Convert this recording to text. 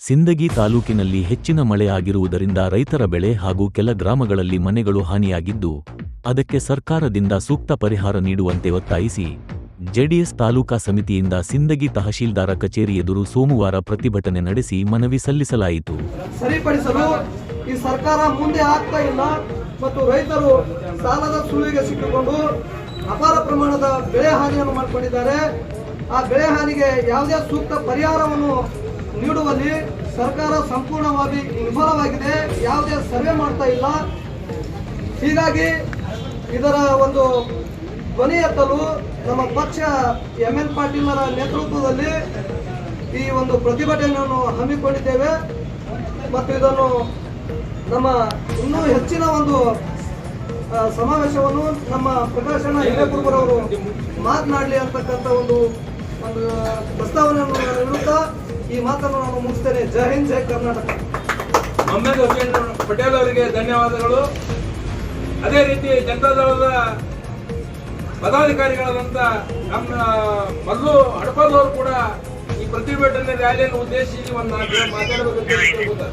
ಸಿಂದಗಿ ತಾಲೂಕಿನಲ್ಲಿ ಹೆಚ್ಚಿನ ಮಳೆ ಆಗಿರುವುದರಿಂದ ರೈತರ ಬೆಳೆ ಹಾಗೂ ಕೆಲ ಗ್ರಾಮಗಳಲ್ಲಿ ಮನೆಗಳು ಹಾನಿಯಾಗಿದ್ದು, ಅದಕ್ಕೆ ಸರ್ಕಾರದಿಂದ ಸೂಕ್ತ ಪರಿಹಾರ ನೀಡುವಂತೆ ಒತ್ತಾಯಿಸಿ ಜೆಡಿಎಸ್ ತಾಲೂಕಾ ಸಮಿತಿಯಿಂದ ಸಿಂದಗಿ ತಹಶೀಲ್ದಾರ ಕಚೇರಿ ಎದುರು ಸೋಮವಾರ ಪ್ರತಿಭಟನೆ ನಡೆಸಿ ಮನವಿ ಸಲ್ಲಿಸಲಾಯಿತು. ಸರಿಪಡಿಸಲು ಈ ಸರ್ಕಾರ ಮುಂದೆ ಆಗ್ತಾ ಇಲ್ಲ ಮತ್ತು ರೈತರು ಸಾಲದ ಸುಳಿಗೆ ಸಿಕ್ಕಿಕೊಂಡು ಅಪಾರ ಪ್ರಮಾಣದ ಬೆಳೆ ಹಾನಿಯನ್ನು ಮಾಡಿಕೊಂಡಿದ್ದಾರೆ. ಆ ಬೆಳೆ ಹಾನಿಗೆ ಯಾವುದೇ ಸೂಕ್ತ ಪರಿಹಾರವನ್ನು ನೀಡುವಲ್ಲಿ ಸರ್ಕಾರ ಸಂಪೂರ್ಣವಾಗಿ ವಿಫಲವಾಗಿದೆ. ಯಾವುದೇ ಸರ್ವೆ ಮಾಡ್ತಾ ಇಲ್ಲ. ಹೀಗಾಗಿ ಇದರ ಒಂದು ಧ್ವನಿ ಎತ್ತಲು ನಮ್ಮ ಪಕ್ಷ MN ಪಾಟೀಲರ ನೇತೃತ್ವದಲ್ಲಿ ಈ ಒಂದು ಪ್ರತಿಭಟನೆಯನ್ನು ಹಮ್ಮಿಕೊಂಡಿದ್ದೇವೆ ಮತ್ತು ಇದನ್ನು ನಮ್ಮ ಇನ್ನೂ ಹೆಚ್ಚಿನ ಒಂದು ಸಮಾವೇಶವನ್ನು ನಮ್ಮ ಪ್ರಕಾಶನ ಹಿರೇಕುರುಬರವರು ಮಾತನಾಡಲಿ ಅಂತಕ್ಕಂಥ ಒಂದು ಪ್ರಸ್ತಾವನೆಯನ್ನು ನೀಡುತ್ತಾ ಈ ಮಾತನ್ನು ನಾನು ಮುಗಿಸ್ತೇನೆ. ಜೈ ಹಿಂದ್, ಜೈ ಕರ್ನಾಟಕ. ಮೊಹಮ್ಮದ್ ಹುಸೇನ್ ಪಟೇಲ್ ಅವರಿಗೆ ಧನ್ಯವಾದಗಳು. ಅದೇ ರೀತಿ ಜನತಾದಳದ ಪದಾಧಿಕಾರಿಗಳಾದಂಥ ನಮ್ಮ ಮಲ್ಲು ಹಡಪದವರು ಕೂಡ ಈ ಪ್ರತಿಭಟನೆ ರ್ಯಾಲಿಯನ್ನು ಉದ್ದೇಶಿಸಿ ಒಂದು ಮಾತಾಡಬೇಕು.